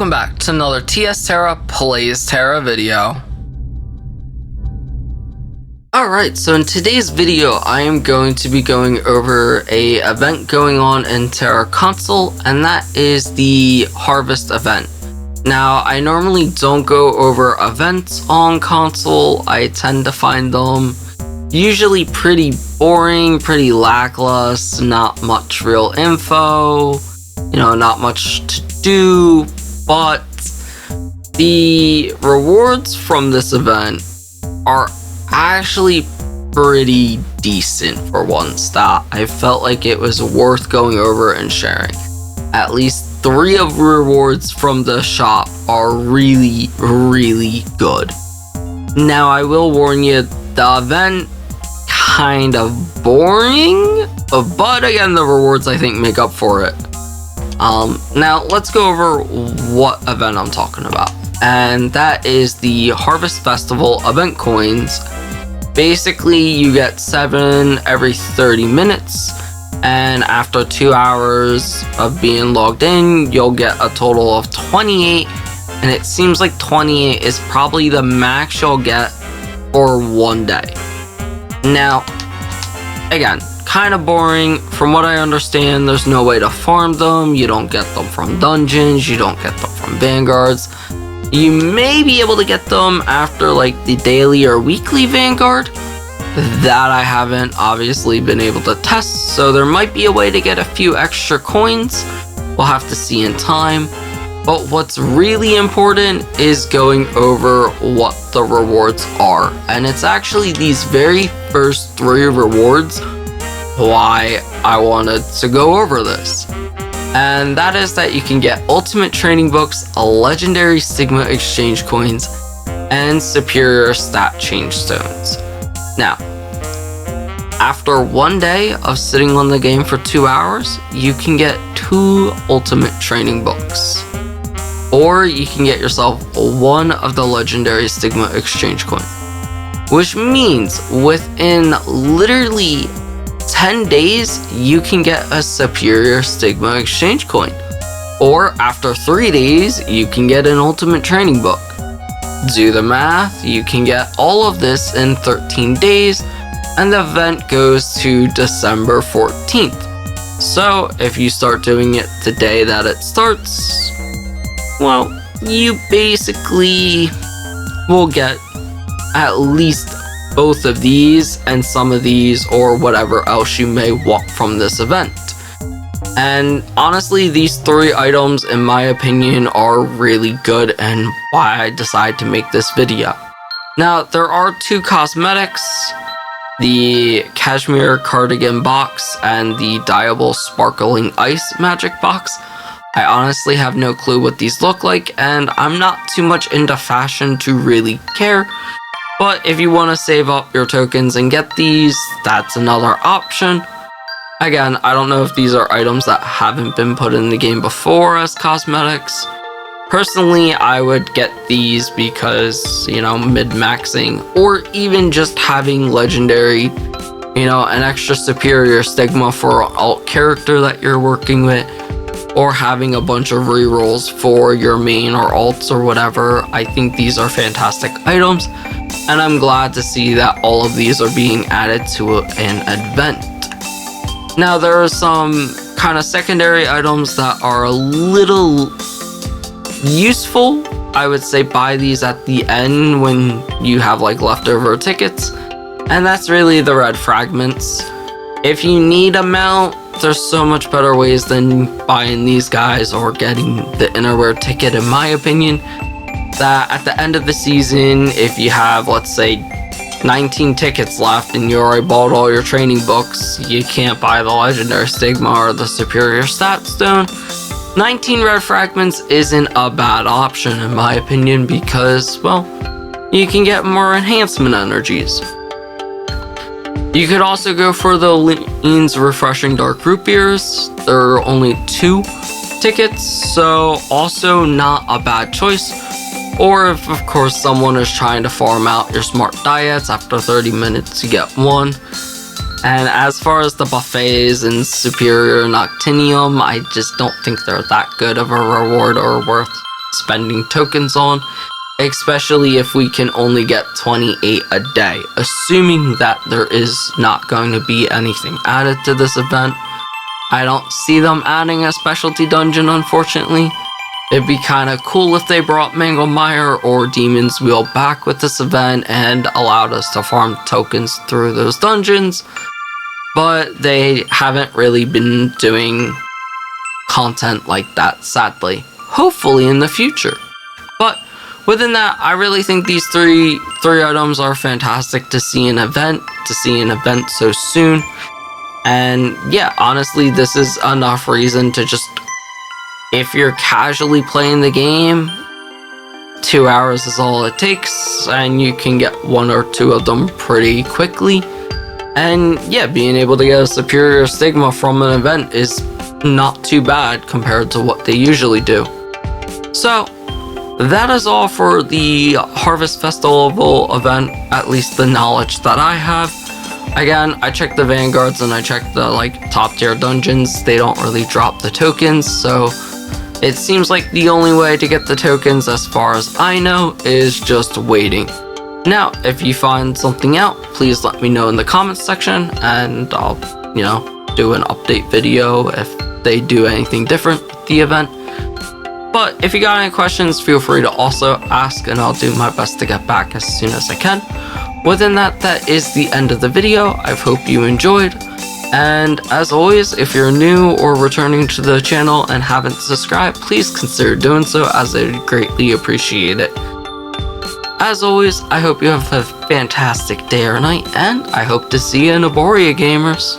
welcome back to another Tera Plays Tera video. Alright, so in today's video I am going to be going over a event going on in Tera console, and that is the harvest event. Now, I normally don't go over events on console. I tend to find them usually pretty boring, pretty lackluster, not much real info, not much to do, but the rewards from this event are actually pretty decent for once. That I felt like it was worth going over and sharing. At least 3 of the rewards from the shop are really good. Now, I will warn you, the event kind of boring, but again, the rewards I think make up for it. Now let's go over what event I'm talking about, and that is the Harvest Festival event coins. Basically, you get 7 every 30 minutes, and after 2 hours of being logged in, you'll get a total of 28, and it seems like 28 is probably the max you'll get for one day. Now, again, kind of boring. From what I understand, there's no way to farm them. You don't get them from dungeons, you don't get them from vanguards. You may be able to get them after like the daily or weekly vanguard. That I haven't obviously been able to test, so there might be a way to get a few extra coins. We'll have to see in time. But what's really important is going over what the rewards are, and it's actually these very first 3 rewards why I wanted to go over this. And that is that you can get ultimate training books, legendary Sigma exchange coins, and superior stat change stones. Now, after 1 day of sitting on the game for 2 hours, you can get 2 ultimate training books. Or you can get yourself 1 of the legendary Sigma exchange coin. Which means within literally 10 days, you can get a superior Sigma exchange coin. Or after 3 days, you can get an ultimate training book. Do the math, you can get all of this in 13 days, and the event goes to December 14th. So if you start doing it the day that it starts, well, you basically will get at least both of these and some of these, or whatever else you may want from this event. And honestly, these 3 items, in my opinion, are really good, and why I decided to make this video. Now, there are 2 cosmetics, the Cashmere Cardigan box and the Diable Sparkling Ice magic box. I honestly have no clue what these look like, and I'm not too much into fashion to really care. But if you want to save up your tokens and get these, that's another option. Again, I don't know if these are items that haven't been put in the game before as cosmetics. Personally, I would get these because, mid-maxing, or even just having legendary, an extra superior stigma for an alt character that you're working with, or having a bunch of rerolls for your main or alts or whatever. I think these are fantastic items, and I'm glad to see that all of these are being added to an event. Now, there are some kind of secondary items that are a little useful. I would say buy these at the end when you have like leftover tickets, and that's really the red fragments. If you need a mount, there's so much better ways than buying these guys or getting the Innerwear ticket, in my opinion. That at the end of the season, if you have, let's say, 19 tickets left and you already bought all your training books, you can't buy the legendary Stigma or the superior stat stone. 19 red fragments isn't a bad option, in my opinion, because, well, you can get more enhancement energies. You could also go for the Lean's Refreshing Dark Root Beers. There are only 2 tickets, so also not a bad choice. Or if, of course, someone is trying to farm out your smart diets, after 30 minutes you get 1. And as far as the buffets and superior Noctinium, I just don't think they're that good of a reward or worth spending tokens on, especially if we can only get 28 a day, assuming that there is not going to be anything added to this event. I don't see them adding a specialty dungeon, unfortunately. It'd be kind of cool if they brought Manglemire or Demon's Wheel back with this event and allowed us to farm tokens through those dungeons, but they haven't really been doing content like that, sadly. Hopefully in the future. But within that, I really think these three items are fantastic to see an event so soon. And yeah, honestly, this is enough reason to just, if you're casually playing the game, 2 hours is all it takes, and you can get 1 or 2 of them pretty quickly. And yeah, being able to get a superior stigma from an event is not too bad compared to what they usually do. So that is all for the Harvest Festival event, at least the knowledge that I have. Again, I checked the Vanguards and I checked the top tier dungeons. They don't really drop the tokens, so it seems like the only way to get the tokens, as far as I know, is just waiting. Now, if you find something out, please let me know in the comments section, and I'll, do an update video if they do anything different with the event. But if you got any questions, feel free to also ask, and I'll do my best to get back as soon as I can. Within that, that is the end of the video. I hope you enjoyed. And as always, if you're new or returning to the channel and haven't subscribed, please consider doing so, as I would greatly appreciate it. As always, I hope you have a fantastic day or night, and I hope to see you in Aboria, gamers.